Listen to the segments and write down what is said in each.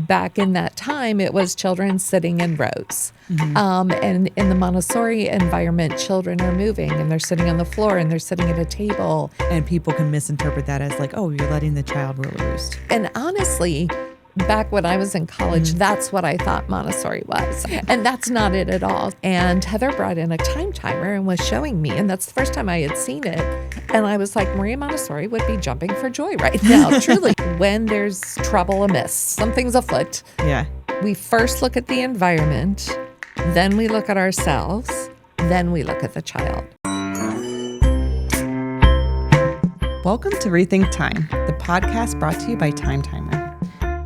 back in that time, it was children sitting in rows. And in the Montessori environment, children are moving and they're sitting on the floor and they're sitting at a table. And people can misinterpret that as like, oh, you're letting the child rule the roost. And honestly, back when I was in college, that's what I thought Montessori was. And that's not it at all. And Heather brought in a time timer and was showing me, and that's the first time I had seen it. And I was like, Maria Montessori would be jumping for joy right now, truly. When there's trouble amiss, something's afoot. Yeah. We first look at the environment, then we look at ourselves, then we look at the child. Welcome to Rethink Time, the podcast brought to you by Time Timer.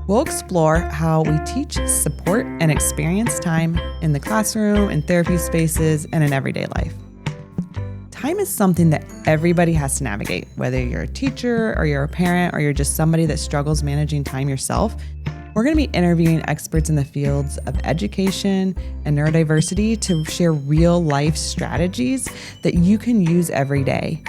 We'll explore how we teach, support, and experience time in the classroom, in therapy spaces, and in everyday life. Time is something that everybody has to navigate, whether you're a teacher or you're a parent or you're just somebody that struggles managing time yourself. We're going to be interviewing experts in the fields of education and neurodiversity to share real life strategies that you can use every day.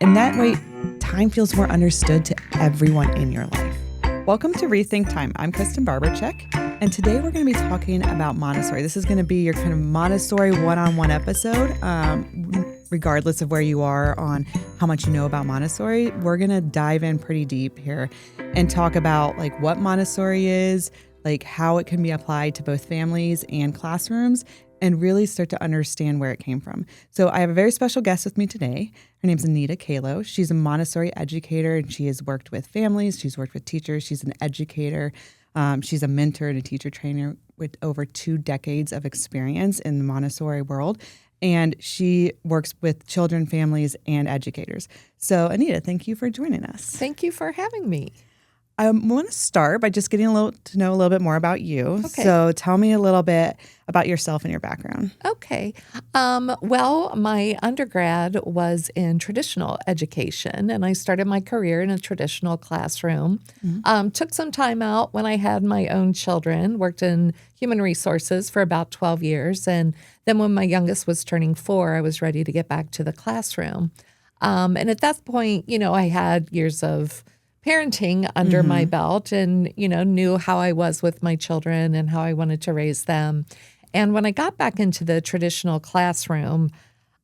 And that way, time feels more understood to everyone in your life. Welcome to Rethink Time. I'm Kristen Barbercheck, and today we're going to be talking about Montessori. This is going to be your kind of Montessori one-on-one episode. Regardless of where you are on how much you know about Montessori, we're going to dive in pretty deep here and talk about like what Montessori is, like how it can be applied to both families and classrooms, and really start to understand where it came from. So I have a very special guest with me today. Her name's Anita Calo. She's a Montessori educator, and she has worked with families. She's worked with teachers. She's an educator. She's a mentor and a teacher trainer with over 2 decades of experience in the Montessori world. And she works with children, families, and educators. So Anita, thank you for joining us. Thank you for having me. I want to start by just getting to know a little bit more about you. Okay. So tell me a little bit about yourself and your background. Okay. Well, my undergrad was in traditional education, and I started my career in a traditional classroom. Took some time out when I had my own children, worked in human resources for about 12 years. And then when my youngest was turning 4, I was ready to get back to the classroom. And at that point, I had years of parenting under my belt and, knew how I was with my children and how I wanted to raise them. And when I got back into the traditional classroom,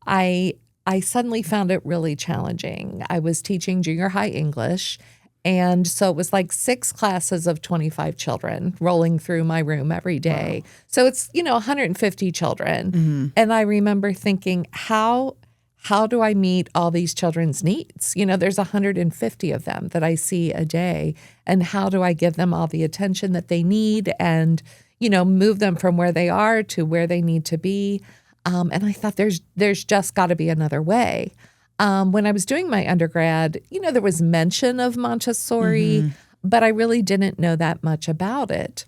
I suddenly found it really challenging. I was teaching junior high English, and so it was like 6 classes of 25 children rolling through my room every day. Wow. So it's, 150 children. And I remember thinking, how do I meet all these children's needs? There's 150 of them that I see a day. And how do I give them all the attention that they need and, move them from where they are to where they need to be? And I thought there's just got to be another way. When I was doing my undergrad, there was mention of Montessori, but I really didn't know that much about it.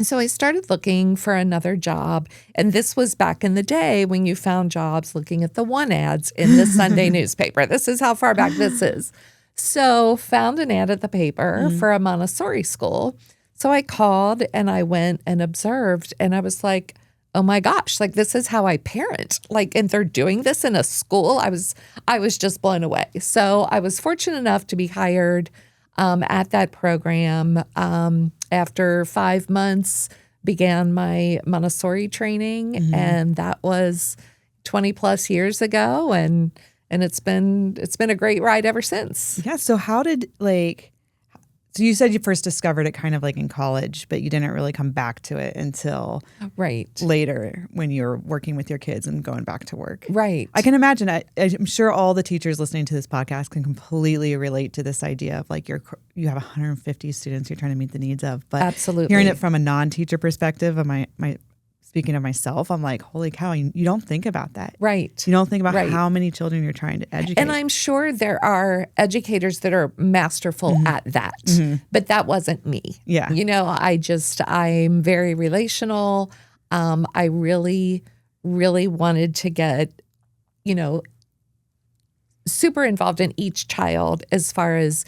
So I started looking for another job, and this was back in the day when you found jobs looking at the one ads in the Sunday newspaper. This is how far back this is. So found an ad at the paper for a Montessori school. So I called and I went and observed, and I was like, oh my gosh, like this is how I parent. Like, and they're doing this in a school. I was just blown away. So I was fortunate enough to be hired at that program. After 5 months, began my Montessori training, and that was 20 plus years ago, and it's been a great ride ever since. Yeah. So how did so you said you first discovered it kind of like in college, but you didn't really come back to it until later when you're working with your kids and going back to work. Right. I can imagine. I'm sure all the teachers listening to this podcast can completely relate to this idea of like you have 150 students you're trying to meet the needs of. But absolutely, hearing it from a non-teacher perspective, of my speaking of myself, I'm like, holy cow, you don't think about that. Right. You don't think about how many children you're trying to educate. And I'm sure there are educators that are masterful at that, but that wasn't me. Yeah. I'm very relational. I really, really wanted to get, super involved in each child as far as,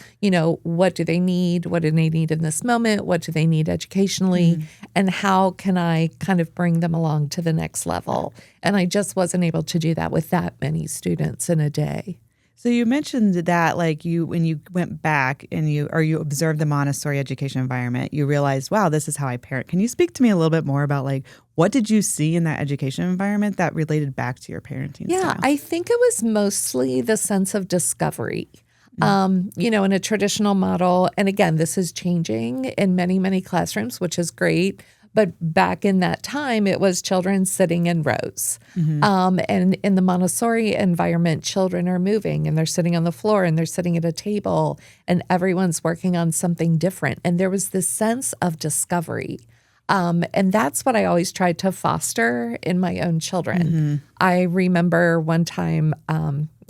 what do they need? What do they need in this moment? What do they need educationally? And how can I kind of bring them along to the next level? And I just wasn't able to do that with that many students in a day. So you mentioned that when you went back and you observed the Montessori education environment, you realized, wow, this is how I parent. Can you speak to me a little bit more about what did you see in that education environment that related back to your parenting Yeah, style? I think it was mostly the sense of discovery. In a traditional model, and again, this is changing in many, many classrooms, which is great. But back in that time, it was children sitting in rows. And in the Montessori environment, children are moving and they're sitting on the floor and they're sitting at a table and everyone's working on something different. And there was this sense of discovery. And that's what I always tried to foster in my own children. I remember one time,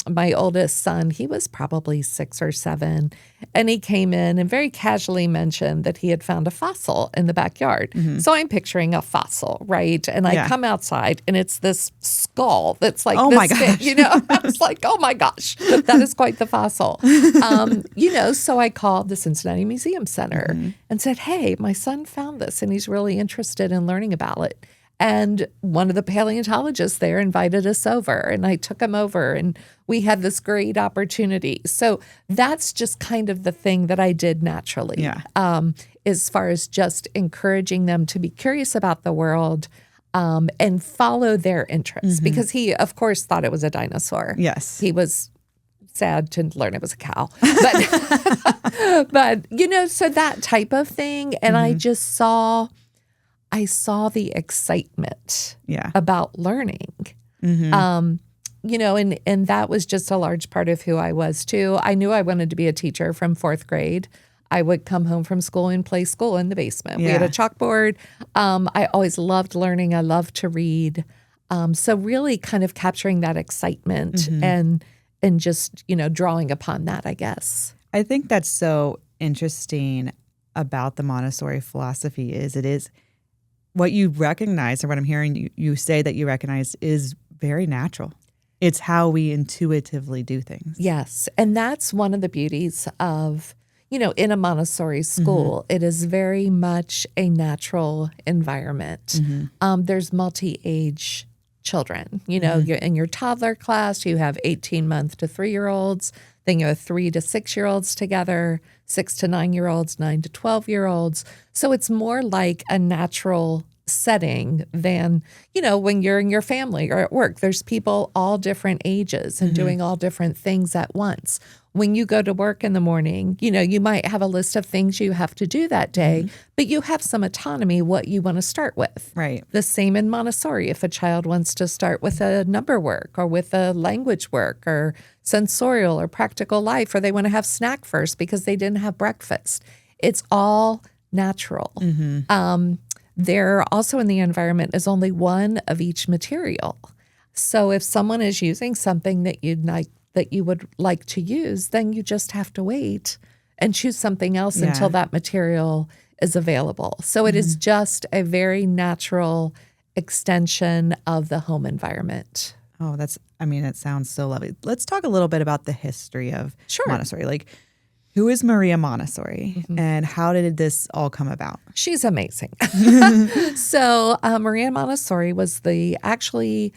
my oldest son, he was probably 6 or 7, and he came in and very casually mentioned that he had found a fossil in the backyard. So I'm picturing a fossil, right? And I come outside and it's this skull that's like this big, I was like, oh my gosh, that is quite the fossil. So I called the Cincinnati Museum Center and said, hey, my son found this and he's really interested in learning about it. And one of the paleontologists there invited us over, and I took him over, and we had this great opportunity. So that's just kind of the thing that I did naturally, as far as just encouraging them to be curious about the world and follow their interests. Because he, of course, thought it was a dinosaur. Yes. He was sad to learn it was a cow. But so that type of thing. And I just saw the excitement about learning, and that was just a large part of who I was too. I knew I wanted to be a teacher from 4th grade. I would come home from school and play school in the basement. We had a chalkboard. I always loved learning. I loved to read. So really kind of capturing that excitement and just, drawing upon that, I guess. I think that's so interesting about the Montessori philosophy is what you recognize, or what I'm hearing you say that you recognize, is very natural. It's how we intuitively do things. Yes. And that's one of the beauties of, in a Montessori school, it is very much a natural environment. There's multi-age children. You're in your toddler class, you have 18-month to 3-year-olds. Then you have 3 to 6-year-olds together, 6 to 9-year-olds, 9 to 12-year-olds. So it's more like a natural setting than, when you're in your family or at work. There's people all different ages and doing all different things at once. When you go to work in the morning, you might have a list of things you have to do that day, but you have some autonomy what you want to start with. Right. The same in Montessori. If a child wants to start with a number work or with a language work or sensorial or practical life, or they want to have snack first because they didn't have breakfast, it's all natural. There also in the environment is only one of each material. So if someone is using something that you would like to use, then you just have to wait and choose something else until that material is available. So it is just a very natural extension of the home environment. Oh, it sounds so lovely. Let's talk a little bit about the history of Montessori. Who is Maria Montessori and how did this all come about? She's amazing. So Maria Montessori was actually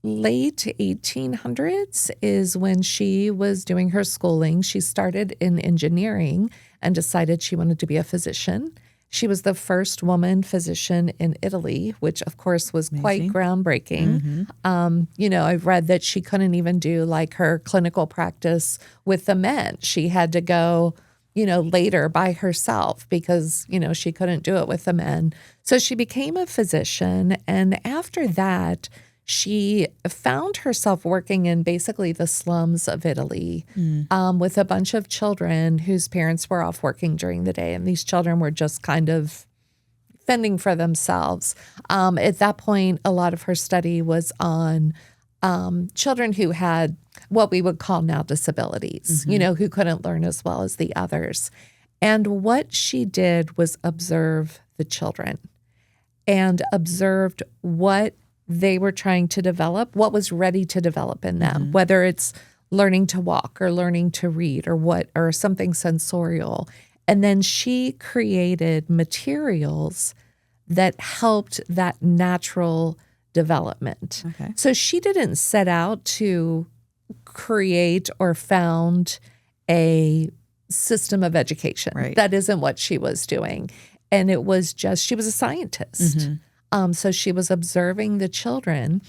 late 1800s is when she was doing her schooling. She started in engineering and decided she wanted to be a physician. She was the first woman physician in Italy, which of course was quite groundbreaking. I've read that she couldn't even do her clinical practice with the men. She had to go, later by herself because, she couldn't do it with the men. So she became a physician. And after that, she found herself working in basically the slums of Italy with a bunch of children whose parents were off working during the day. And these children were just kind of fending for themselves. At that point, a lot of her study was on children who had what we would call now disabilities, who couldn't learn as well as the others. And what she did was observe the children and observed what they were trying to develop, what was ready to develop in them, whether it's learning to walk or learning to read or something sensorial. And then she created materials that helped that natural development. Okay. So she didn't set out to create or found a system of education. Right. That isn't what she was doing. And it was just, she was a scientist. So she was observing the children.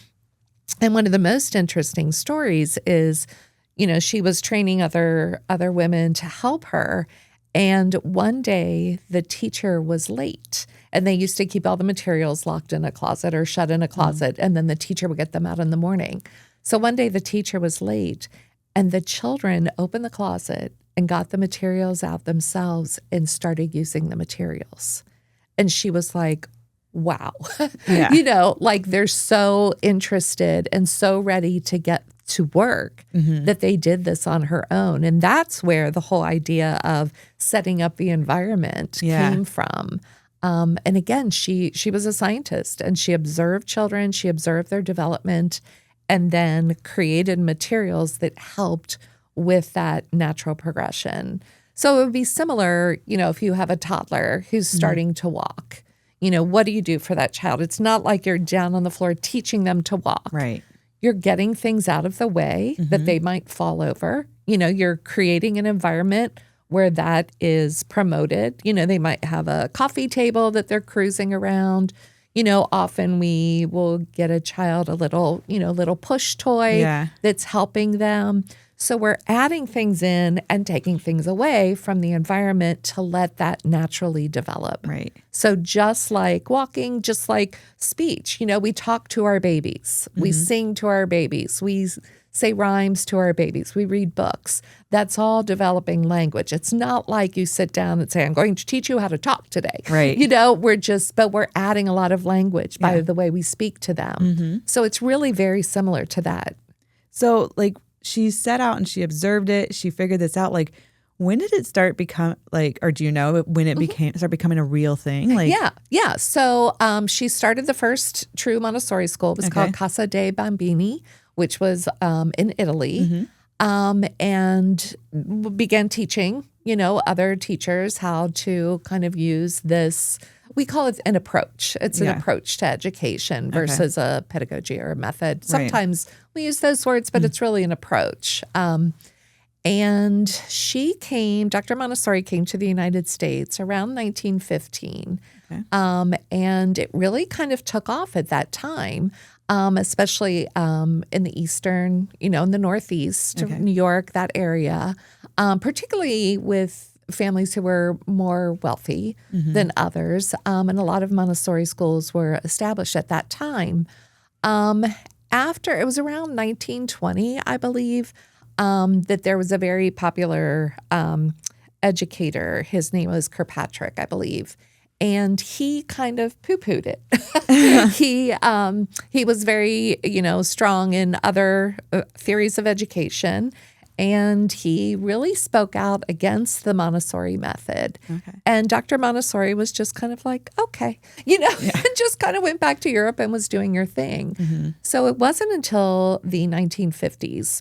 And one of the most interesting stories is, she was training other women to help her. And one day the teacher was late, and they used to keep all the materials locked in a closet or shut in a closet. And then the teacher would get them out in the morning. So one day the teacher was late, and the children opened the closet and got the materials out themselves and started using the materials. And she was like, wow, like they're so interested and so ready to get to work that they did this on her own. And that's where the whole idea of setting up the environment came from. And again, she was a scientist, and she observed children, she observed their development, and then created materials that helped with that natural progression. So it would be similar, if you have a toddler who's starting to walk, what do you do for that child? It's not like you're down on the floor teaching them to walk. Right. You're getting things out of the way that they might fall over. You're creating an environment where that is promoted. They might have a coffee table that they're cruising around. Often we will get a child a little push toy that's helping them. So we're adding things in and taking things away from the environment to let that naturally develop. Right. So just like walking, just like speech, we talk to our babies, we sing to our babies, we say rhymes to our babies, we read books. That's all developing language. It's not like you sit down and say, I'm going to teach you how to talk today. Right. But we're adding a lot of language by the way we speak to them. So it's really very similar to that. So she set out and she observed it. She figured this out. When did it start become or do you know when it start becoming a real thing? Yeah. So she started the first true Montessori school. It was called Casa dei Bambini, which was in Italy, and began teaching, other teachers how to kind of use this. We call it an approach. It's an approach to education versus a pedagogy or a method. Sometimes we use those words, but it's really an approach. And Dr. Montessori came to the United States around 1915. And it really kind of took off at that time, especially in the Eastern, in the Northeast, New York, that area, particularly with families who were more wealthy than others. And a lot of Montessori schools were established at that time. After, it was around 1920, I believe, that there was a very popular educator. His name was Kirkpatrick, I believe. And he kind of poo-pooed it. He was very, strong in other theories of education. And he really spoke out against the Montessori method. And Dr. Montessori was just kind of like, okay, and just kind of went back to Europe and was doing your thing. So it wasn't until the 1950s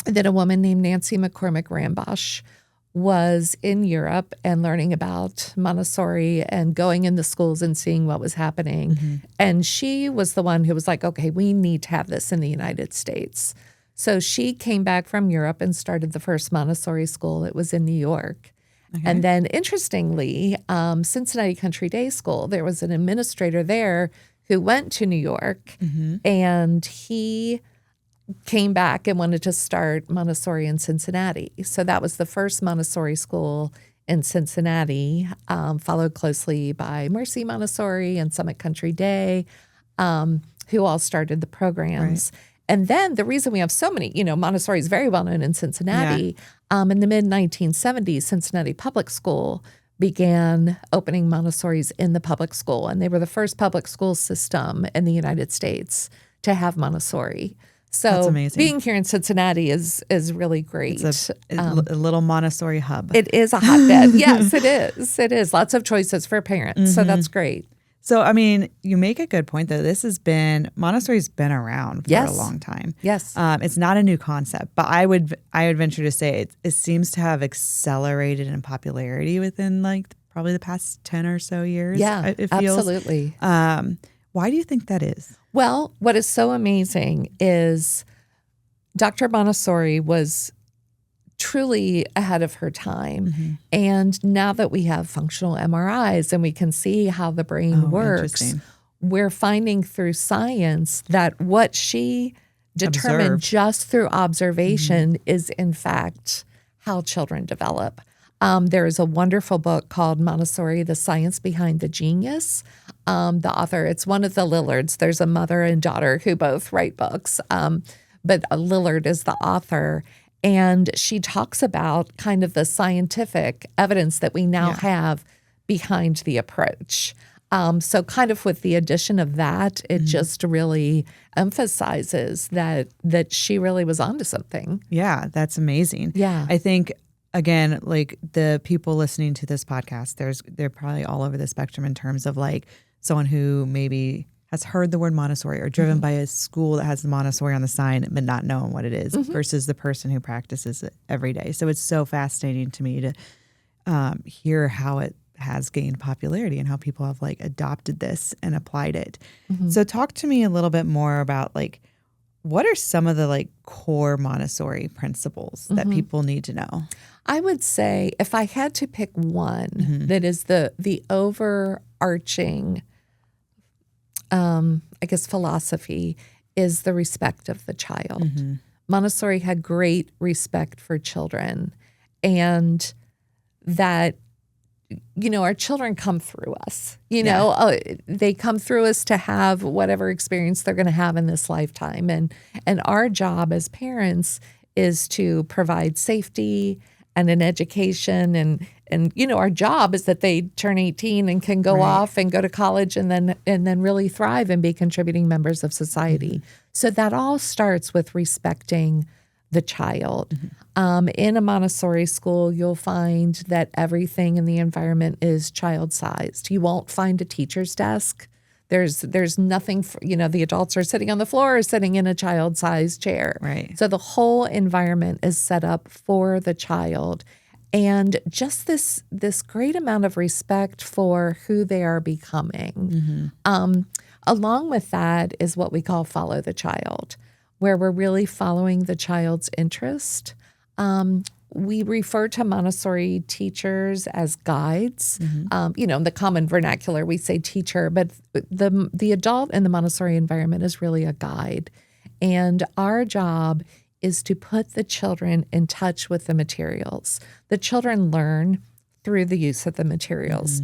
that a woman named Nancy McCormick Rambosch was in Europe and learning about Montessori and going in the schools and seeing what was happening. And she was the one who was like, okay, we need to have this in the United States. So she came back from Europe and started the first Montessori school. It was in New York. And then interestingly, Cincinnati Country Day School, there was an administrator there who went to New York and he came back and wanted to start Montessori in Cincinnati. So that was the first Montessori school in Cincinnati, followed closely by Mercy Montessori and Summit Country Day, who all started the programs. And then the reason we have so many, Montessori is very well known in Cincinnati. In the mid-1970s, Cincinnati Public School began opening Montessoris in the public school. And they were the first public school system in the United States to have Montessori. So being here in Cincinnati is really great. It's a little Montessori hub. It is a hotbed. Yes, it is. It is. Lots of choices for parents. So that's great. So, you make a good point, though. Montessori's been around for a long time. Yes. It's not a new concept, but I would venture to say it seems to have accelerated in popularity within probably the past 10 or so years. Yeah, it feels. Absolutely. Why do you think that is? Well, what is so amazing is Dr. Montessori was truly ahead of her time. And now that we have functional MRIs and we can see how the brain works, we're finding through science that what she determined just through observation is in fact how children develop. There is a wonderful book called Montessori, The Science Behind the Genius. The author, it's one of the Lillards. There's a mother and daughter who both write books, but Lillard is the author. And she talks about kind of the scientific evidence that we now have behind the approach. So kind of with the addition of that, it just really emphasizes that she really was onto something. Yeah, that's amazing. Yeah. I think, again, like the people listening to this podcast, they're probably all over the spectrum in terms of like someone who maybe has heard the word Montessori or driven by a school that has the Montessori on the sign but not knowing what it is versus the person who practices it every day. So it's so fascinating to me to hear how it has gained popularity and how people have like adopted this and applied it. So talk to me a little bit more about like, what are some of the like core Montessori principles that people need to know? I would say if I had to pick one that is the overarching I guess philosophy is the respect of the child. Montessori had great respect for children, and that, you know, our children come through us, you know, they come through us to have whatever experience they're going to have in this lifetime. And our job as parents is to provide safety and an education, and you know, our job is that they turn 18 and can go off and go to college and then really thrive and be contributing members of society. So that all starts with respecting the child. In a Montessori school, you'll find that everything in the environment is child-sized. You won't find a teacher's desk. There's nothing, you know, the adults are sitting on the floor or sitting in a child-sized chair. Right. So the whole environment is set up for the child. And just this great amount of respect for who they are becoming. Along with that is what we call follow the child, where we're really following the child's interest. We refer to Montessori teachers as guides. You know, in the common vernacular, we say teacher, but the adult in the Montessori environment is really a guide. And our job is to put the children in touch with the materials. The children learn through the use of the materials.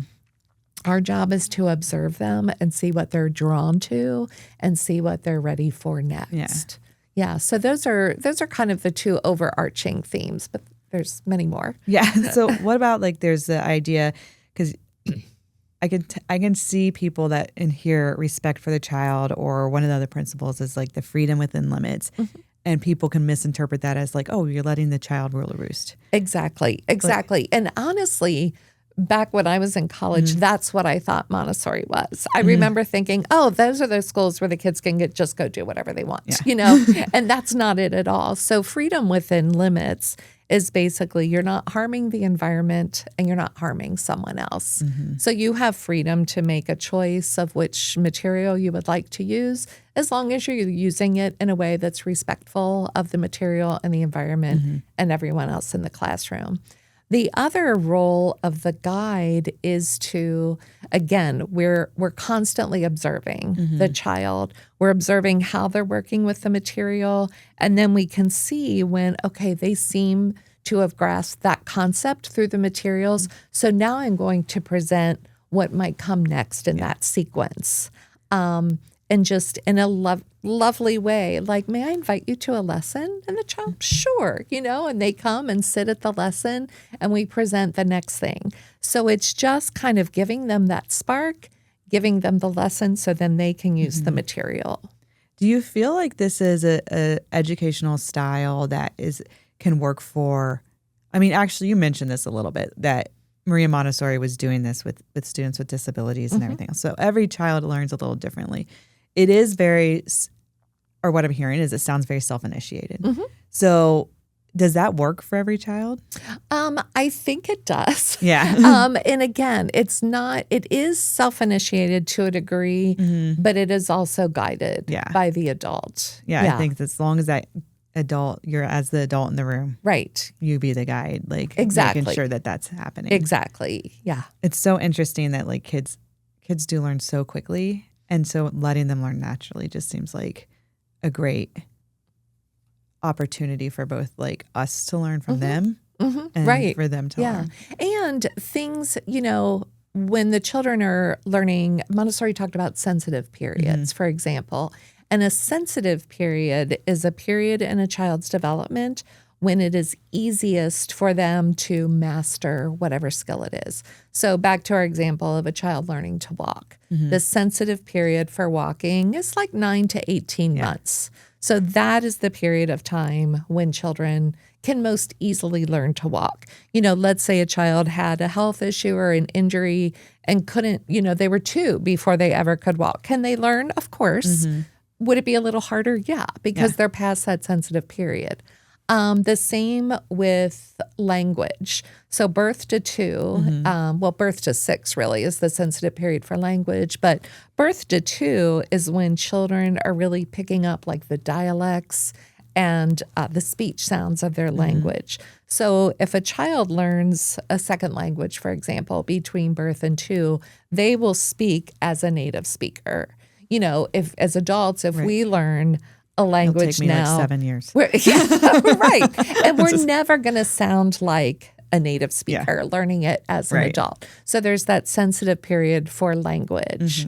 Our job is to observe them and see what they're drawn to and see what they're ready for next. Yeah, so those are kind of the two overarching themes, but there's many more. Yeah. So what about like there's the idea, because I can see people that inherit respect for the child, or one of the other principles is like the freedom within limits. And people can misinterpret that as like, oh, you're letting the child rule the roost. Exactly. And honestly, back when I was in college, that's what I thought Montessori was. I remember thinking, oh, those are those schools where the kids can just go do whatever they want, you know, and that's not it at all. So freedom within limits is basically you're not harming the environment and you're not harming someone else. So you have freedom to make a choice of which material you would like to use, as long as you're using it in a way that's respectful of the material and the environment and everyone else in the classroom. The other role of the guide is to, again, we're constantly observing the child. We're observing how they're working with the material. And then we can see when, okay, they seem to have grasped that concept through the materials. So now I'm going to present what might come next in that sequence. And just in a lovely way, like, may I invite you to a lesson? And the child, sure, you know, and they come and sit at the lesson and we present the next thing. So it's just kind of giving them that spark, giving them the lesson so then they can use the material. Do you feel like this is a educational style that can work for, I mean, actually you mentioned this a little bit, that Maria Montessori was doing this with students with disabilities and everything else. So every child learns a little differently. It is or what I'm hearing is it sounds very self-initiated. So does that work for every child? I think it does. Yeah. And again, it is self-initiated to a degree, but it is also guided by the adult. Yeah. I think as long as that you're as the adult in the room. Right. You be the guide, like Exactly. making sure that that's happening. Exactly. Yeah. It's so interesting that like kids do learn so quickly. And so letting them learn naturally just seems like a great opportunity for both like us to learn from them and Right. for them to learn. And things, when the children are learning, Montessori talked about sensitive periods, for example. And a sensitive period is a period in a child's development when it is easiest for them to master whatever skill it is. So back to our example of a child learning to walk. The sensitive period for walking is like 9 to 18 months. So that is the period of time when children can most easily learn to walk. Let's say a child had a health issue or an injury and couldn't, they were 2 before they ever could walk. Can they learn? Of course. Would it be a little harder? Yeah, because they're past that sensitive period. The same with language. So birth to 2, birth to 6 really is the sensitive period for language. But birth to 2 is when children are really picking up like the dialects and the speech sounds of their language. So if a child learns a second language, for example, between birth and 2, they will speak as a native speaker. If as adults, if we learn a language It'll take me now, like 7 years. right. And we're never going to sound like a native speaker learning it as an adult. So there's that sensitive period for language.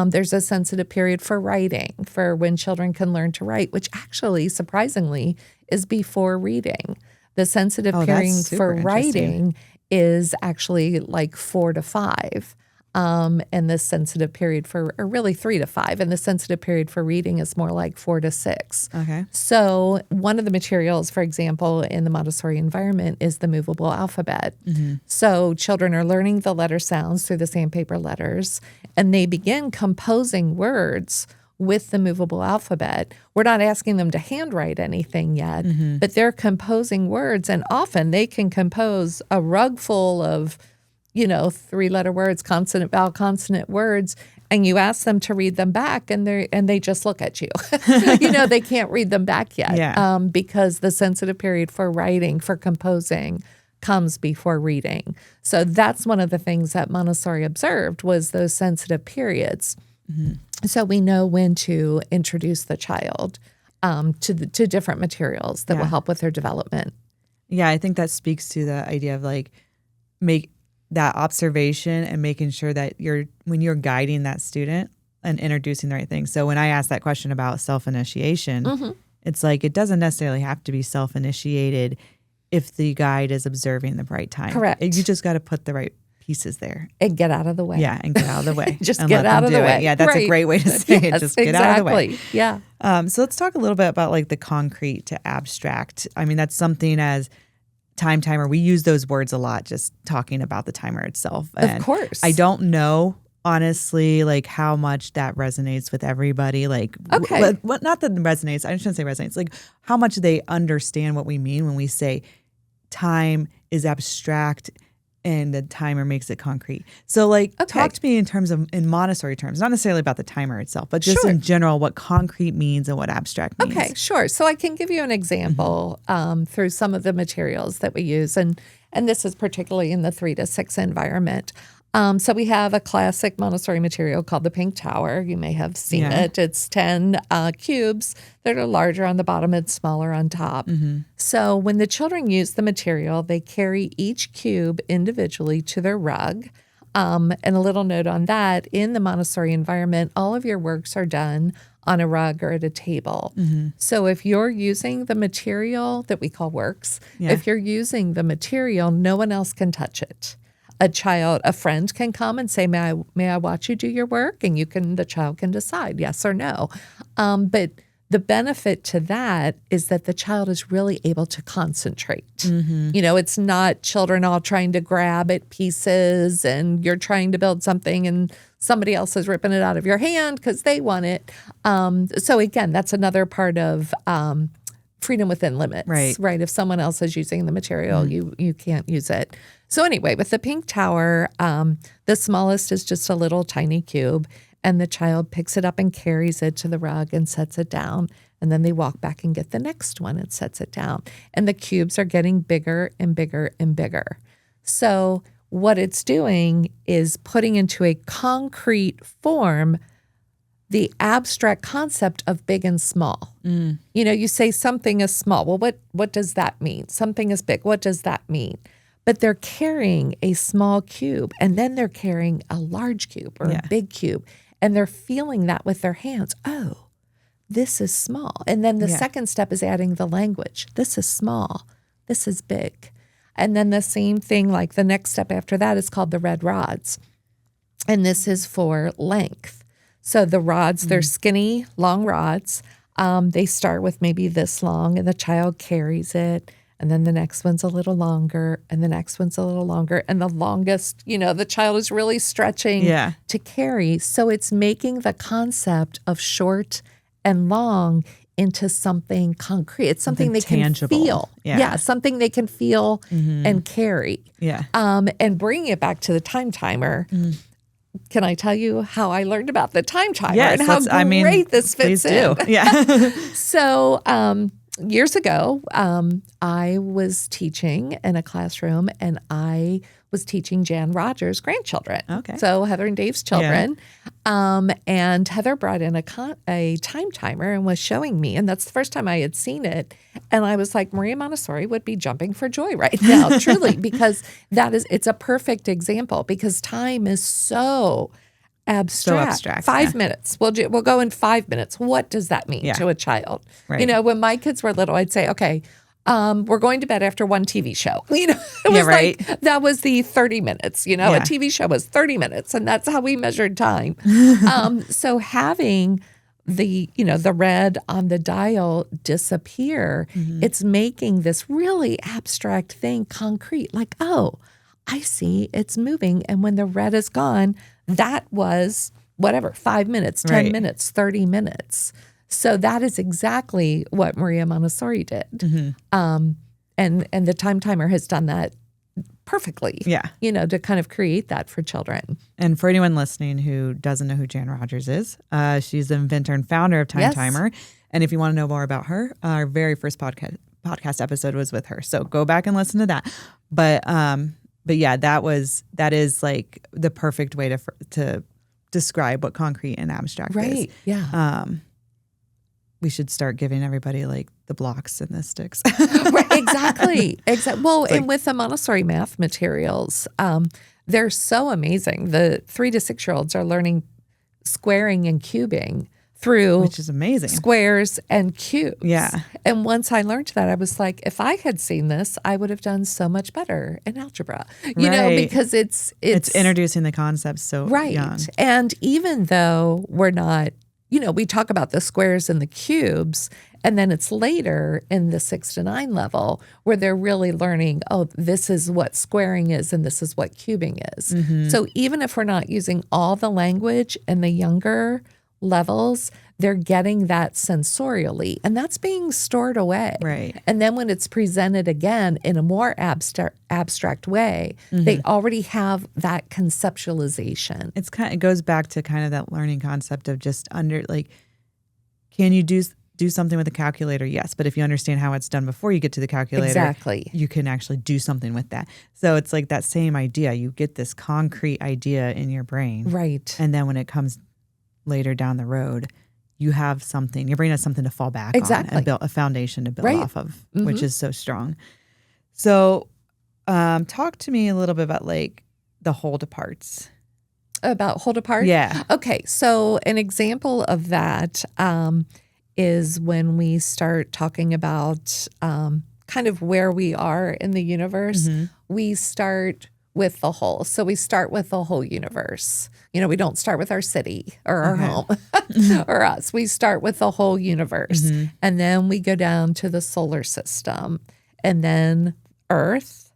There's a sensitive period for writing, for when children can learn to write, which actually, surprisingly, is before reading. The sensitive period for writing is actually like 4 to 5. And the sensitive period or really 3 to 5. And the sensitive period for reading is more like 4 to 6. Okay. So one of the materials, for example, in the Montessori environment is the movable alphabet. So children are learning the letter sounds through the sandpaper letters, and they begin composing words with the movable alphabet. We're not asking them to handwrite anything yet, but they're composing words, and often they can compose a rug full of 3-letter words, consonant, vowel, consonant words, and you ask them to read them back, and they just look at you. They can't read them back yet because the sensitive period for writing, for composing, comes before reading. So that's one of the things that Montessori observed was those sensitive periods. So we know when to introduce the child to different materials that will help with their development. Yeah, I think that speaks to the idea of like make that observation and making sure that when you're guiding that student and introducing the right things. So when I asked that question about self-initiation, it's like it doesn't necessarily have to be self-initiated if the guide is observing the right time. Correct. You just got to put the right pieces there. And get out of the way. Yeah, and get out of the way. Just get out of the way. Yeah, that's a great way to say it. Just get out of the way. Yeah. So let's talk a little bit about like the concrete to abstract. I mean, that's something as time timer, we use those words a lot, just talking about the timer itself. And of course. I don't know, honestly, like how much that resonates with everybody. Like, not that it resonates. I shouldn't say resonates. Like how much they understand what we mean when we say time is abstract and the timer makes it concrete. So like talk to me in Montessori terms, not necessarily about the timer itself, but just in general, what concrete means and what abstract means. Okay, sure. So I can give you an example through some of the materials that we use. And this is particularly in the 3 to 6 environment. So we have a classic Montessori material called the Pink Tower. You may have seen it. It's 10 cubes that are larger on the bottom and smaller on top. So when the children use the material, they carry each cube individually to their rug. And a little note on that, in the Montessori environment, all of your works are done on a rug or at a table. So if you're using the material that we call works, if you're using the material, no one else can touch it. A friend can come and say, may I watch you do your work? And the child can decide yes or no. But the benefit to that is that the child is really able to concentrate. It's not children all trying to grab at pieces and you're trying to build something and somebody else is ripping it out of your hand because they want it. So again, that's another part of freedom within limits, right? If someone else is using the material, you can't use it. So anyway, with the Pink Tower, the smallest is just a little tiny cube. And the child picks it up and carries it to the rug and sets it down. And then they walk back and get the next one and sets it down. And the cubes are getting bigger and bigger and bigger. So what it's doing is putting into a concrete form the abstract concept of big and small. You say something is small. Well, what does that mean? Something is big. What does that mean? But they're carrying a small cube, and then they're carrying a large cube or a big cube, and they're feeling that with their hands. Oh, this is small. And then the second step is adding the language. This is small. This is big. And then the same thing, like the next step after that is called the red rods. And this is for length. So the rods, they're skinny, long rods. They start with maybe this long, and the child carries it. And then the next one's a little longer, and the next one's a little longer. And the longest, the child is really stretching to carry. So it's making the concept of short and long into something concrete. It's something they tangible. Can feel. Yeah, something they can feel and carry. Yeah. And bringing it back to the time timer, can I tell you how I learned about the time timer and how great this fits in? Yeah. So years ago, I was teaching in a classroom, and I was teaching Jan Rogers' grandchildren. Okay. So Heather and Dave's children. And Heather brought in a time timer and was showing me. And that's the first time I had seen it. And I was like, Maria Montessori would be jumping for joy right now, truly, because it's a perfect example, because time is so abstract. 5 minutes. We'll go in 5 minutes. What does that mean to a child? Right. When my kids were little, I'd say, okay, we're going to bed after one TV show. It was like, that was the 30 minutes, A TV show was 30 minutes, and that's how we measured time. So having the red on the dial disappear, it's making this really abstract thing concrete. Like, oh, I see it's moving. And when the red is gone, that was whatever, 5 minutes, 10 minutes, 30 minutes. So that is exactly what Maria Montessori did. And the time timer has done that perfectly. Yeah. To kind of create that for children. And for anyone listening who doesn't know who Jan Rogers is, she's the inventor and founder of Time Timer. And if you want to know more about her, our very first podcast episode was with her. So go back and listen to that. But yeah, that is like the perfect way to describe what concrete and abstract is. Right. Yeah. We should start giving everybody like the blocks and the sticks. Right, exactly. Well, and with the Montessori math materials, they're so amazing. The 3 to 6 year olds are learning squaring and cubing through, which is amazing, squares and cubes. Yeah. And once I learned that, I was like, if I had seen this, I would have done so much better in algebra. Because it's introducing the concepts so young. And even though we're not, we talk about the squares and the cubes, and then it's later in the 6 to 9 level where they're really learning, oh, this is what squaring is and this is what cubing is. So even if we're not using all the language in the younger levels, they're getting that sensorially, and that's being stored away. Right. And then when it's presented again in a more abstract way, they already have that conceptualization. It goes back to kind of that learning concept of just can you do something with a calculator? Yes, but if you understand how it's done before you get to the calculator, you can actually do something with that. So it's like that same idea. You get this concrete idea in your brain, right? And then when it comes later down the road, you have something, your brain has something to fall back on and build a foundation to build off of, which is so strong. So talk to me a little bit about like the hold aparts. About hold apart? Yeah. Okay. So an example of that is when we start talking about kind of where we are in the universe, we start with the whole. So we start with the whole universe. We don't start with our city or our home or us. We start with the whole universe. And then we go down to the solar system, and then Earth,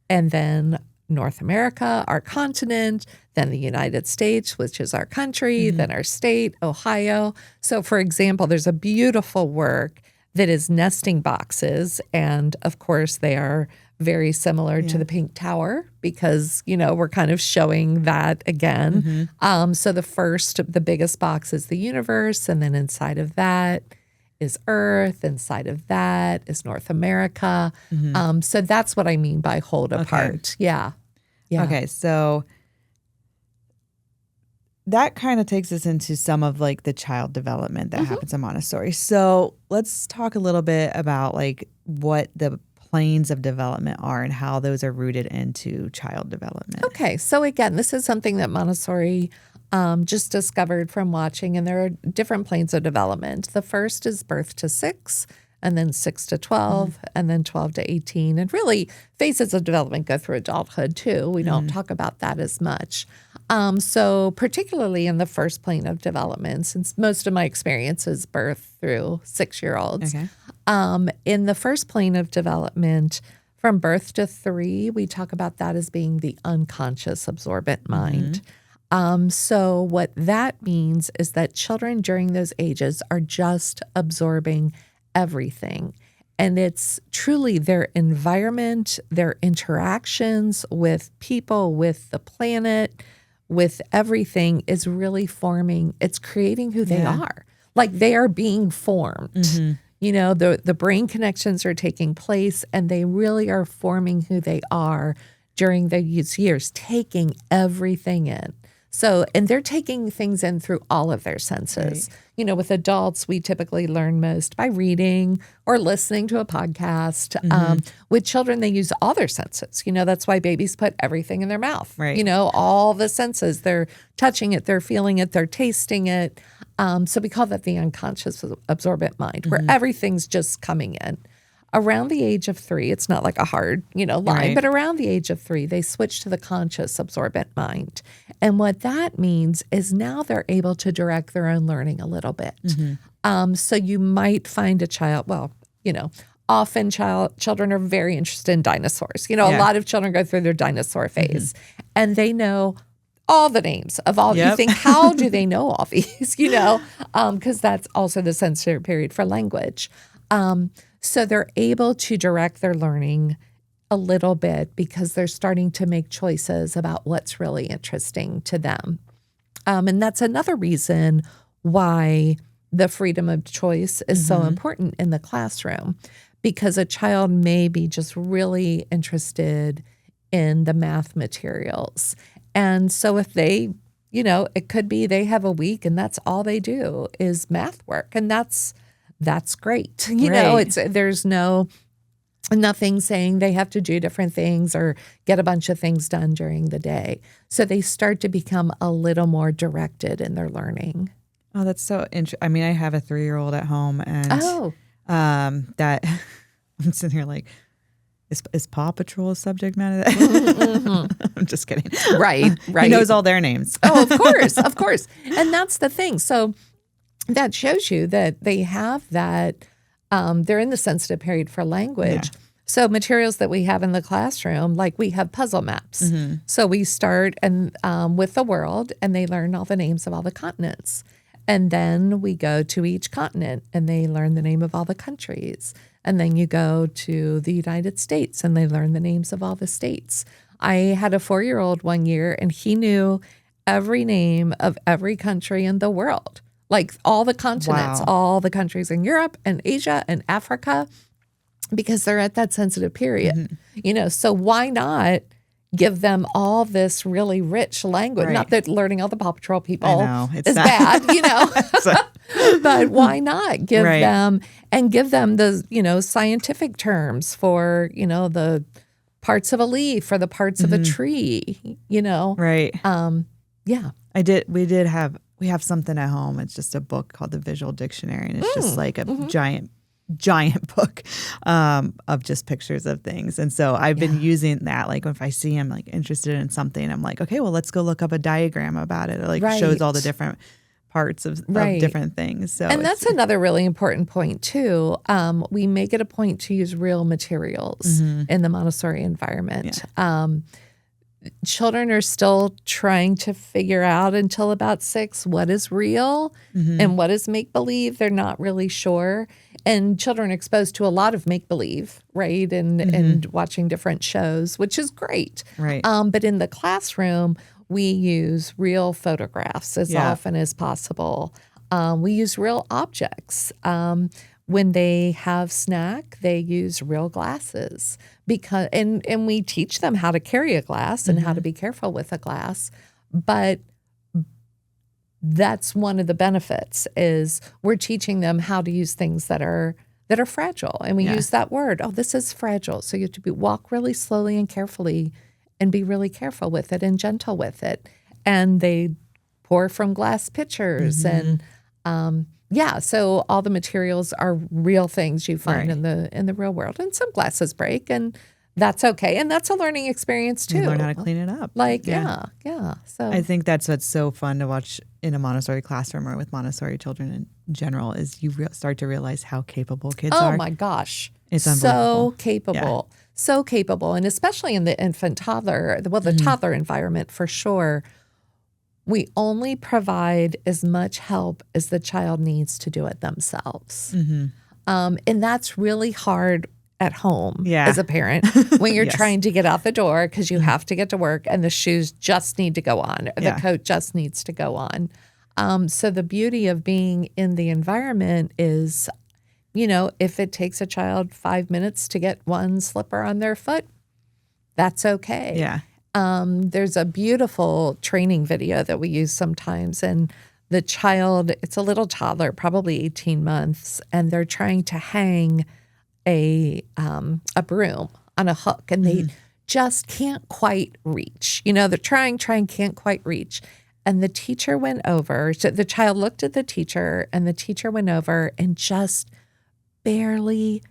and then North America, our continent, then the United States, which is our country, then our state, Ohio. So for example, there's a beautiful work that is nesting boxes. And of course, they are very similar to the Pink Tower because, we're kind of showing that again. So the biggest box is the universe, and then inside of that is Earth. Inside of that is North America. So that's what I mean by hold apart. Yeah. Okay, so that kind of takes us into some of like the child development that happens in Montessori. So let's talk a little bit about like what the planes of development are and how those are rooted into child development. Okay, so again, this is something that Montessori just discovered from watching, and there are different planes of development. The first is birth to 6, and then 6 to 12, and then 12 to 18. And really, phases of development go through adulthood too. We don't talk about that as much. So particularly in the first plane of development, since most of my experience is birth through 6-year-olds, in the first plane of development, from birth to 3, we talk about that as being the unconscious absorbent mind. So what that means is that children during those ages are just absorbing everything. And it's truly their environment, their interactions with people, with the planet, with everything is really forming. It's creating who they are. Like they are being formed. The brain connections are taking place, and they really are forming who they are during these years, taking everything in. So, and they're taking things in through all of their senses. Right. With adults, we typically learn most by reading or listening to a podcast. With children, they use all their senses. That's why babies put everything in their mouth. Right. All the senses. They're touching it, they're feeling it, they're tasting it. So we call that the unconscious absorbent mind, where everything's just coming in. Around the age of 3, it's not like a hard, line, but around the age of 3, they switch to the conscious absorbent mind. And what that means is now they're able to direct their own learning a little bit. So you might find a child, often children are very interested in dinosaurs. A lot of children go through their dinosaur phase, and they know all the names of all. You think, how do they know all these? Because that's also the sensory period for language. So they're able to direct their learning a little bit because they're starting to make choices about what's really interesting to them. And that's another reason why the freedom of choice is so important in the classroom, because a child may be just really interested in the math materials. And so if they, it could be they have a week and that's all they do is math work. And that's great. There's nothing saying they have to do different things or get a bunch of things done during the day. So they start to become a little more directed in their learning. Oh, that's so interesting. I mean, I have a 3-year-old at home, and that I'm sitting here like, is Paw Patrol a subject matter? I'm just kidding. Right. He knows all their names. Oh, of course. And that's the thing. So that shows you that they have that, they're in the sensitive period for language. Yeah. So materials that we have in the classroom, like we have puzzle maps. So we start with the world, and they learn all the names of all the continents. And then we go to each continent, and they learn the name of all the countries. And then you go to the United States, and they learn the names of all the states. I had a 4-year-old one year, and he knew every name of every country in the world. Like all the continents, all the countries in Europe and Asia and Africa, because they're at that sensitive period. So why not give them all this really rich language? Right. Not that learning all the Paw Patrol people is not bad, but why not give them the, scientific terms for, the parts of a leaf or the parts of a tree, Right. Yeah. We have something at home. It's just a book called the Visual Dictionary, and it's just like a giant book of just pictures of things. And so I've been using that. Like if I see I'm like interested in something, I'm like, okay, well, let's go look up a diagram about it. It like shows all the different parts of different things. So and that's another really important point too. We make it a point to use real materials in the Montessori environment. Yeah. Children are still trying to figure out until about 6 what is real and what is make-believe. They're not really sure. and children are exposed to a lot of make-believe, right? And watching different shows, which is great. Right. But in the classroom, we use real photographs as often as possible. We use real objects. When they have snack, they use real glasses because and we teach them how to carry a glass and how to be careful with a glass. But that's one of the benefits is we're teaching them how to use things that are fragile. And we use that word. Oh, this is fragile. So you have to walk really slowly and carefully and be really careful with it and gentle with it. And they pour from glass pitchers and so all the materials are real things you find in the real world. And some glasses break, and that's okay. And that's a learning experience too. You learn how to clean it up. So I think that's what's so fun to watch in a Montessori classroom or with Montessori children in general is you start to realize how capable kids are. Oh my gosh. It's unbelievable. So capable. Yeah. So capable. And especially in the infant toddler, the toddler environment for sure. We only provide as much help as the child needs to do it themselves. And that's really hard at home as a parent when you're trying to get out the door because you have to get to work and the shoes just need to go on. Or the coat just needs to go on. So the beauty of being in the environment is, if it takes a child 5 minutes to get one slipper on their foot, that's okay. Yeah. There's a beautiful training video that we use sometimes, and the child, it's a little toddler, probably 18 months, and they're trying to hang a broom on a hook, and they just can't quite reach. They're trying, can't quite reach. And the teacher went over, so the child looked at the teacher, and the teacher went over and just barely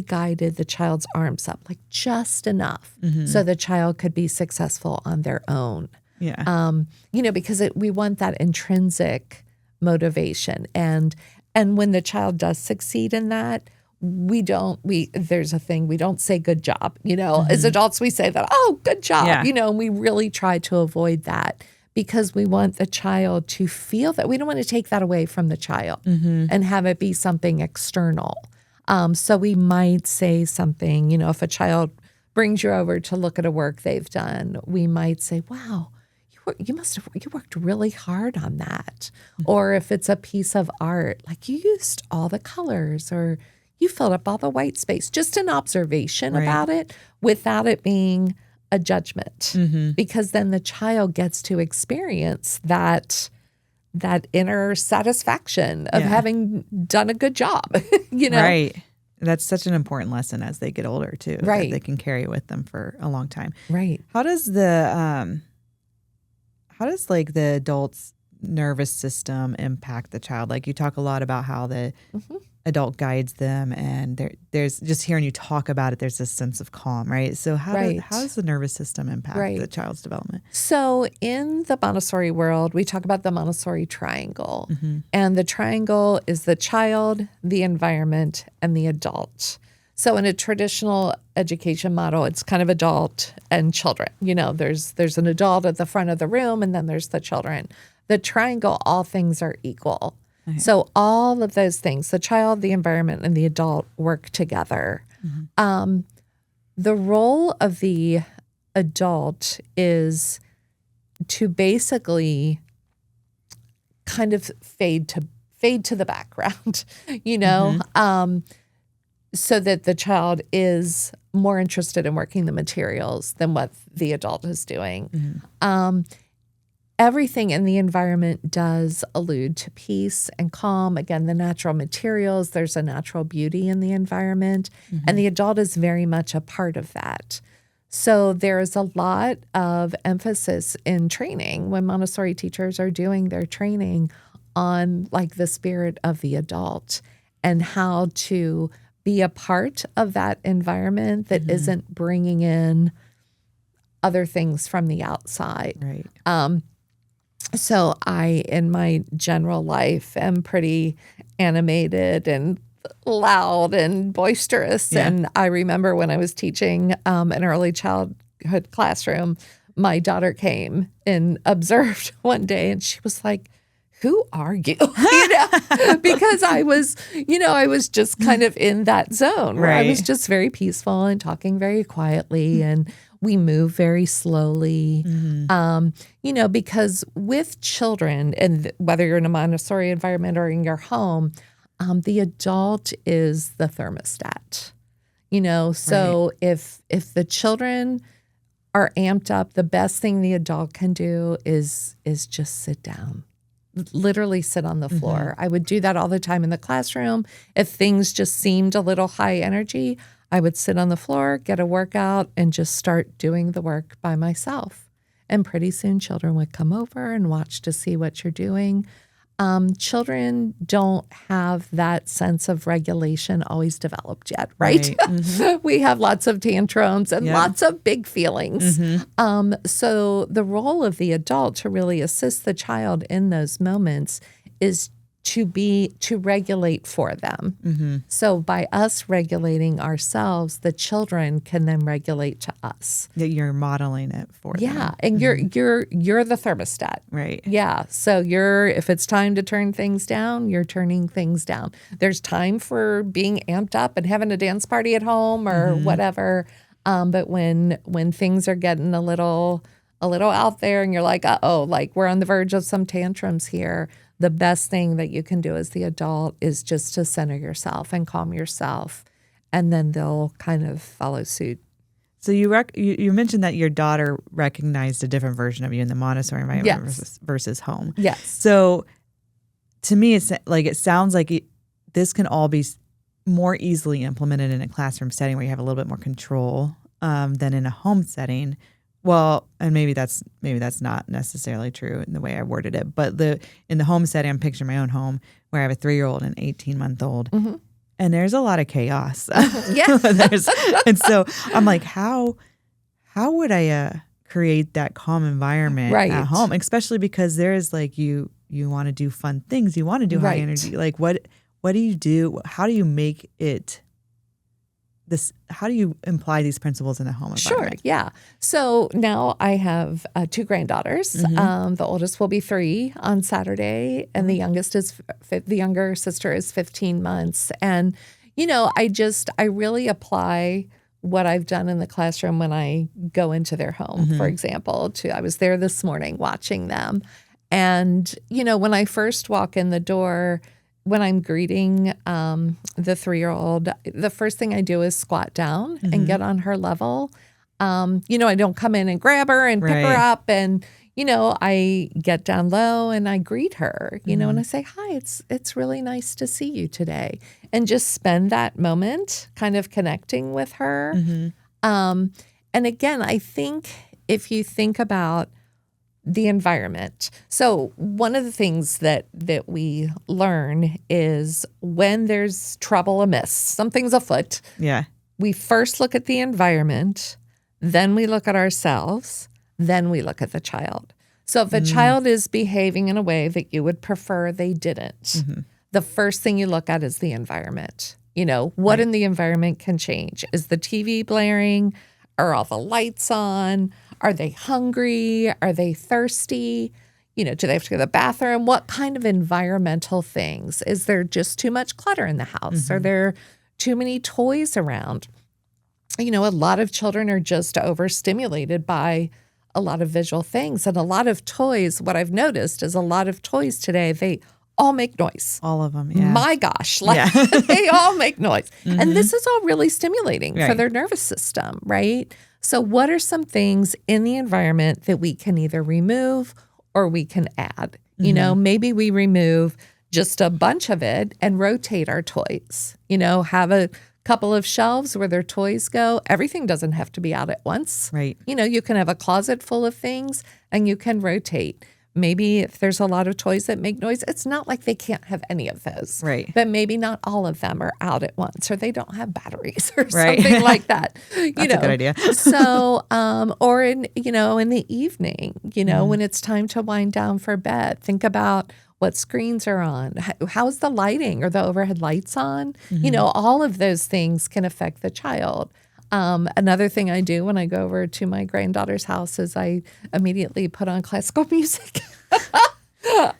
guided the child's arms up, like just enough so the child could be successful on their own. Yeah. Because we want that intrinsic motivation. And when the child does succeed in that, there's a thing, we don't say good job. As adults, we say that, oh, good job. And we really try to avoid that because we want the child to feel that. We don't want to take that away from the child and have it be something external. So we might say something, if a child brings you over to look at a work they've done, we might say, wow, you worked really hard on that. Or if it's a piece of art, like you used all the colors or you filled up all the white space, just an observation about it without it being a judgment. Because then the child gets to experience that inner satisfaction of having done a good job, Right. That's such an important lesson as they get older too. Right. That they can carry with them for a long time. Right. How does the adult's nervous system impact the child? Like you talk a lot about how the adult guides them, and there's just hearing you talk about it, there's this sense of calm, right? So how does the nervous system impact the child's development? So in the Montessori world, we talk about the Montessori triangle. And the triangle is the child, the environment, and the adult. So in a traditional education model, it's kind of adult and children. There's an adult at the front of the room, and then there's the children. The triangle, all things are equal. Okay. So all of those things, the child, the environment, and the adult work together. The role of the adult is to basically kind of fade to the background, so that the child is more interested in working the materials than what the adult is doing. Everything in the environment does allude to peace and calm. Again, the natural materials, there's a natural beauty in the environment, and the adult is very much a part of that. So there's a lot of emphasis in training when Montessori teachers are doing their training on like the spirit of the adult and how to be a part of that environment that isn't bringing in other things from the outside. Right. So I, in my general life, am pretty animated and loud and boisterous. Yeah. And I remember when I was teaching an early childhood classroom, my daughter came and observed one day, and she was like, who are you? Because I was just kind of in that zone where I was just very peaceful and talking very quietly, and we move very slowly. Because with children, and whether you're in a Montessori environment or in your home, the adult is the thermostat. So if the children are amped up, the best thing the adult can do is just sit down. Literally sit on the floor. I would do that all the time in the classroom. If things just seemed a little high energy, I would sit on the floor, get a workout, and just start doing the work by myself. And pretty soon children would come over and watch to see what you're doing. Children don't have that sense of regulation always developed yet, right? We have lots of tantrums and lots of big feelings. So the role of the adult to really assist the child in those moments is to regulate for them. So by us regulating ourselves, the children can then regulate to us. That you're modeling it for them. Yeah, and you're the thermostat. Right. Yeah. So if it's time to turn things down, you're turning things down. There's time for being amped up and having a dance party at home or whatever. But when things are getting a little out there and you're like, like we're on the verge of some tantrums here, the best thing that you can do as the adult is just to center yourself and calm yourself, and then they'll kind of follow suit. So you mentioned that your daughter recognized a different version of you in the Montessori environment versus home. Yes. So to me, it sounds like this can all be more easily implemented in a classroom setting where you have a little bit more control than in a home setting. Well, and maybe that's not necessarily true in the way I worded it, but in the home setting, I'm picturing my own home where I have a 3-year-old and an 18-month-old, and there's a lot of chaos. And so I'm like, how would I create that calm environment at home, especially because there is like you want to do fun things, you want to do high energy. Like what do you do? How do you make it? How do you imply these principles in the home environment? Sure, yeah. So now I have 2 granddaughters. The oldest will be 3 on Saturday, and the younger sister is 15 months. And I really apply what I've done in the classroom when I go into their home. For example, I was there this morning watching them, and when I first walk in the door, when I'm greeting the 3-year-old, the first thing I do is squat down and get on her level. I don't come in and grab her and pick her up. And, I get down low and I greet her, and I say, hi, it's really nice to see you today. And just spend that moment kind of connecting with her. And again, I think if you think about the environment. So one of the things that we learn is when there's trouble amiss, something's afoot. Yeah. We first look at the environment, then we look at ourselves, then we look at the child. So if a child is behaving in a way that you would prefer they didn't, the first thing you look at is the environment. What in the environment can change? Is the TV blaring? Are all the lights on? Are they hungry? Are they thirsty? Do they have to go to the bathroom? What kind of environmental things? Is there just too much clutter in the house? Are there too many toys around? A lot of children are just overstimulated by a lot of visual things. And a lot of toys, what I've noticed is a lot of toys today, they all make noise. All of them, yeah. My gosh, they all make noise. And this is all really stimulating for their nervous system, right? So what are some things in the environment that we can either remove or we can add? Maybe we remove just a bunch of it and rotate our toys. Have a couple of shelves where their toys go. Everything doesn't have to be out at once. Right. You can have a closet full of things and you can rotate. Maybe if there's a lot of toys that make noise, it's not like they can't have any of those. Right. But maybe not all of them are out at once, or they don't have batteries or something like that. That's a good idea. So, or in the evening, when it's time to wind down for bed, think about what screens are on. How's the lighting? Are the overhead lights on? All of those things can affect the child. Another thing I do when I go over to my granddaughter's house is I immediately put on classical music.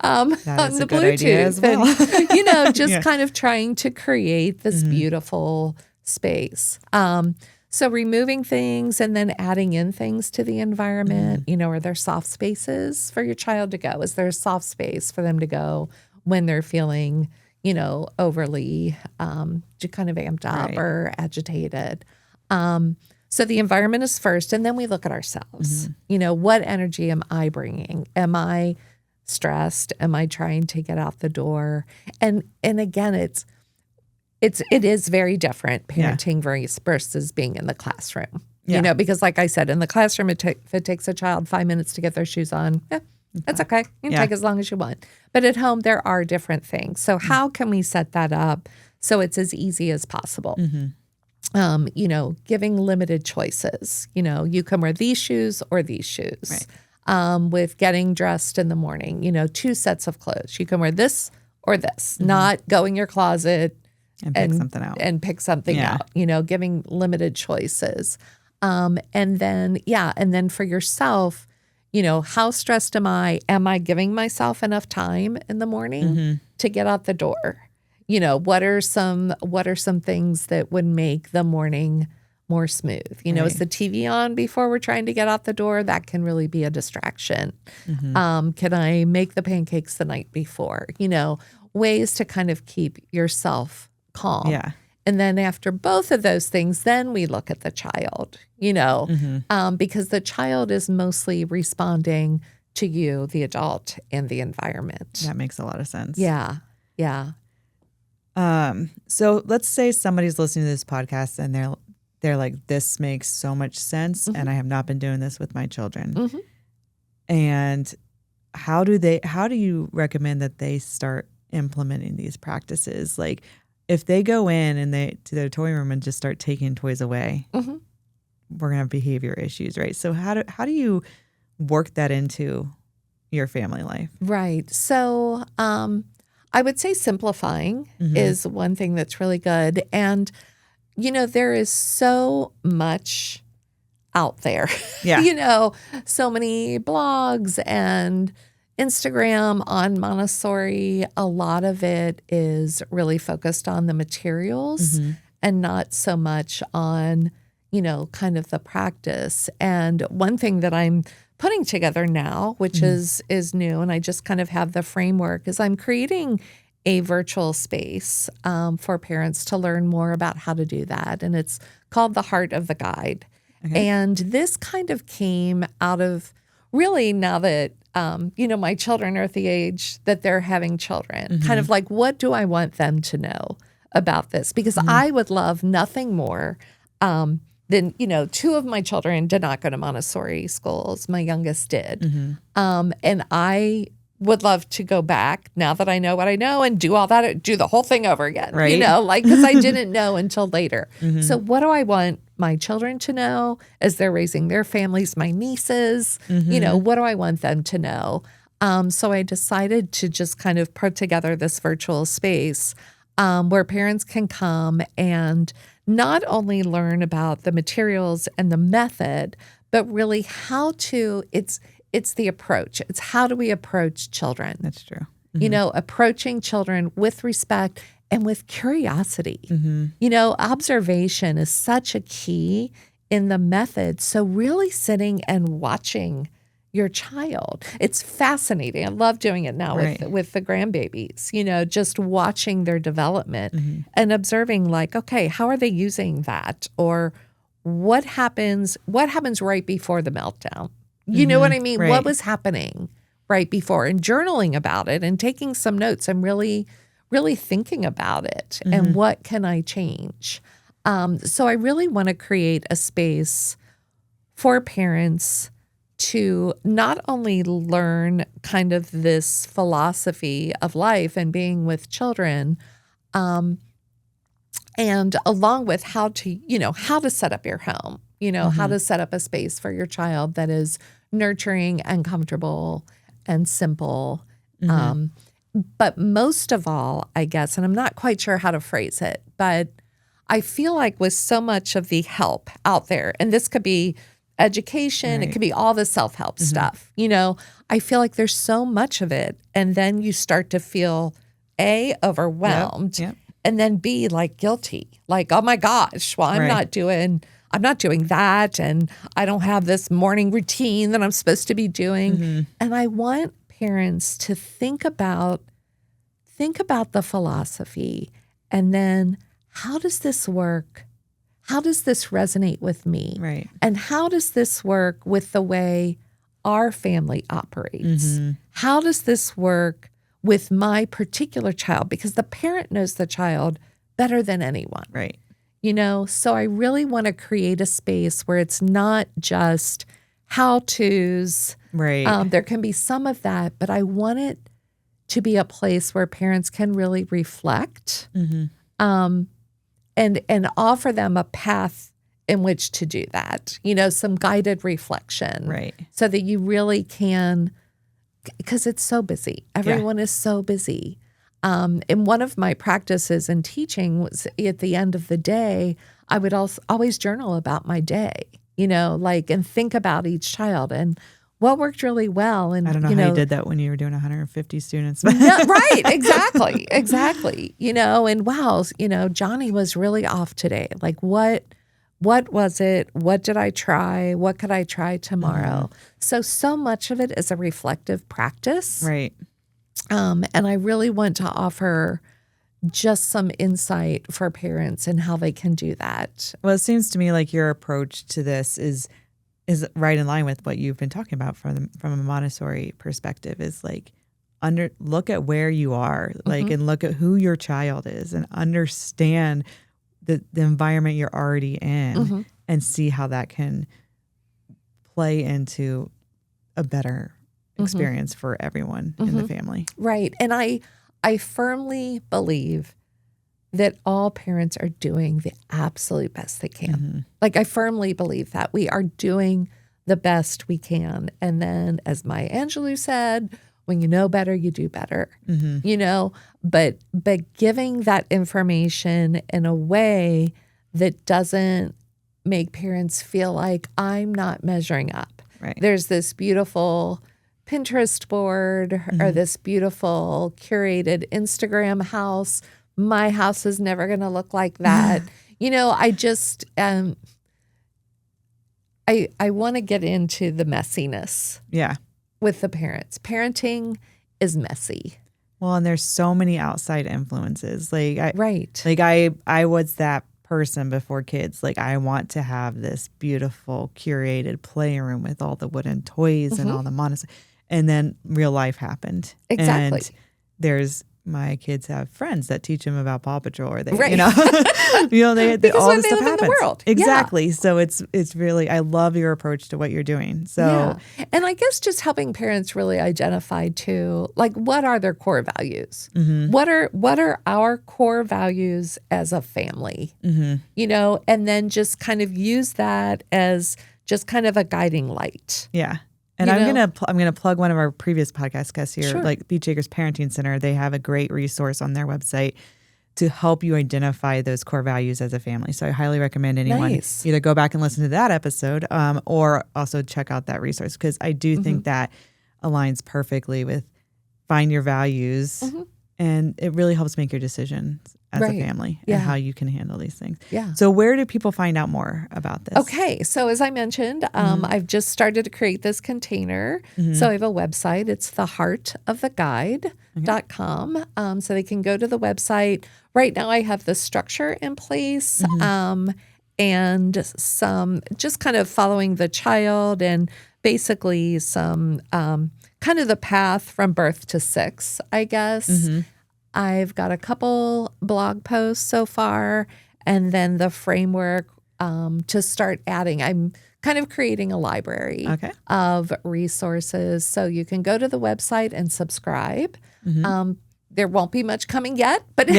on is the a good idea Bluetooth. as well. And, just Yeah. kind of trying to create this beautiful space. So removing things and then adding in things to the environment, are there soft spaces for your child to go? Is there a soft space for them to go when they're feeling, overly kind of amped up Right. or agitated? So the environment is first, and then we look at ourselves. What energy am I bringing? Am I stressed? Am I trying to get out the door? And again, it is very different parenting versus being in the classroom. Yeah. Because like I said, in the classroom, if it takes a child 5 minutes to get their shoes on, that's okay. You can take as long as you want. But at home, there are different things. So how can we set that up so it's as easy as possible? Giving limited choices. You can wear these shoes or these shoes. Right. With getting dressed in the morning, 2 sets of clothes. You can wear this or this, not go in your closet And pick something out. And pick something out, giving limited choices. And then for yourself, how stressed am I? Am I giving myself enough time in the morning to get out the door? What are some things that would make the morning more smooth? Is the TV on before we're trying to get out the door? That can really be a distraction. Can I make the pancakes the night before? Ways to kind of keep yourself calm. Yeah. And then after both of those things, then we look at the child, because the child is mostly responding to you, the adult, and the environment. That makes a lot of sense. Yeah. Yeah. So let's say somebody's listening to this podcast and they're like, this makes so much sense, and I have not been doing this with my children. And how do you recommend that they start implementing these practices? Like, if they go in and to their toy room and just start taking toys away, we're gonna have behavior issues, right? So how do you work that into your family life? Right. So I would say simplifying is one thing that's really good. And, there is so much out there. Yeah. So many blogs and Instagram on Montessori. A lot of it is really focused on the materials and not so much on, kind of the practice. And one thing that I'm putting together now, which is new, and I just kind of have the framework, is I'm creating a virtual space for parents to learn more about how to do that. And it's called the Heart of the Guide. Okay. And this kind of came out of really now that, my children are at the age that they're having children, kind of like, what do I want them to know about this? Because I would love nothing more than, 2 of my children did not go to Montessori schools. My youngest did. And I would love to go back now that I know what I know and do all that, do the whole thing over again, right? Because I didn't know until later. So what do I want my children to know as they're raising their families, my nieces, what do I want them to know? So I decided to just kind of put together this virtual space where parents can come and not only learn about the materials and the method, but really how to, it's the approach. It's how do we approach children? That's true. Approaching children with respect and with curiosity. Observation is such a key in the method. So really sitting and watching your child. It's fascinating. I love doing it now with the grandbabies, just watching their development and observing like, okay, how are they using that? Or what happens right before the meltdown? You know what I mean? Right. What was happening right before, and journaling about it and taking some notes and really, really thinking about it and what can I change? So I really want to create a space for parents to not only learn kind of this philosophy of life and being with children, and along with how to set up your home, how to set up a space for your child that is nurturing and comfortable and simple. But most of all, I guess, and I'm not quite sure how to phrase it, but I feel like with so much of the help out there, and this could be education. It Right. could be all the self-help stuff. You know, I feel like there's so much of it. And then you start to feel A, overwhelmed, Yep. and then B, like guilty. Like, oh my gosh, well, I'm Right. not doing that. And I don't have this morning routine that I'm supposed to be doing. And I want parents to think about the philosophy, and then how does this work? How does this resonate with me? Right. And how does this work with the way our family operates? How does this work with my particular child? Because the parent knows the child better than anyone. Right. You know, so I really want to create a space where it's not just how-tos. Right. There can be some of that, but I want it to be a place where parents can really reflect and offer them a path in which to do that. You know, some guided reflection. Right. So that you really can, because it's so busy. Everyone is so busy. And one of my practices in teaching was at the end of the day, I would always journal about my day, you know, like, and think about each child and what worked really well. And I don't know how you did that when you were doing 150 students. Yeah, right, exactly. You know, and wow, you know, Johnny was really off today. Like, what was it? What did I try? What could I try tomorrow? So much of it is a reflective practice. Right. And I really want to offer just some insight for parents and how they can do that. Well, it seems to me like your approach to this is right in line with what you've been talking about from a Montessori perspective. Is like look at where you are, like, and look at who your child is, and understand the environment you're already in, and see how that can play into a better experience for everyone in the family. Right. And I firmly believe that all parents are doing the absolute best they can. Like, I firmly believe that we are doing the best we can. And then, as Maya Angelou said, when you know better, you do better, you know, but giving that information in a way that doesn't make parents feel like I'm not measuring up. Right. There's this beautiful Pinterest board or this beautiful curated Instagram house. My house is never going to look like that. You know, I just, I want to get into the messiness with the parents. Parenting is messy. Well, and there's so many outside influences. Like, I was that person before kids. Like, I want to have this beautiful curated playroom with all the wooden toys and all the Montessori. And then real life happened. Exactly. And my kids have friends that teach them about Paw Patrol, or they, Right. you know, they Because all when this they stuff live in the happens. world. Exactly. So it's really, I love your approach to what you're doing. So And I guess just helping parents really identify too, like, what are their core values? What are our core values as a family? You know, and then just kind of use that as just kind of a guiding light. yeah. And I'm gonna plug one of our previous podcast guests here, Sure. like Beach Acres Parenting Center. They have a great resource on their website to help you identify those core values as a family. So I highly recommend anyone either go back and listen to that episode, or also check out that resource, because I do think that aligns perfectly with find your values, and it really helps make your decisions as a family and how you can handle these things. Yeah. So where do people find out more about this? Okay. So as I mentioned, I've just started to create this container. So I have a website. It's theheartoftheguide.com. So they can go to the website. Right now I have the structure in place, and some just kind of following the child, and basically some kind of the path from birth to 6, I guess. I've got a couple blog posts so far, and then the framework to start adding. I'm kind of creating a library of resources. So you can go to the website and subscribe. There won't be much coming yet, but but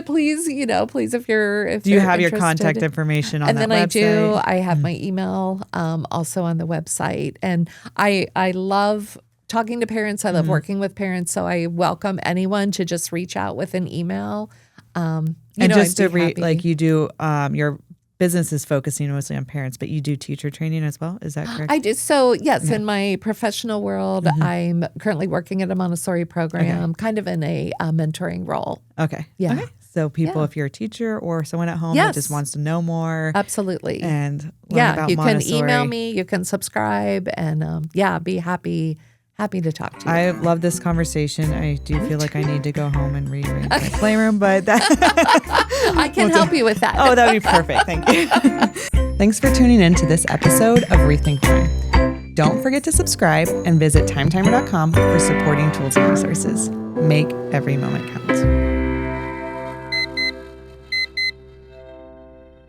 please, if you're do you have interested, your contact information on and that then website? I have my email also on the website, and I love talking to parents. I love working with parents, so I welcome anyone to just reach out with an email. And just to like you do your business is focusing mostly on parents, but you do teacher training as well. Is that correct? I do. So yes, in my professional world, I'm currently working at a Montessori program, kind of in a mentoring role. Okay. Yeah. Okay. So people, if you're a teacher or someone at home that just wants to know more. Absolutely. And learn about you Montessori. can email me, you can subscribe, and be happy to talk to you. I love this conversation. I do feel like I need to go home and rearrange my playroom, but I can help you with that. Oh, that would be perfect. Thank you. Thanks for tuning in to this episode of Rethink Time. Don't forget to subscribe and visit timetimer.com for supporting tools and resources. Make every moment count.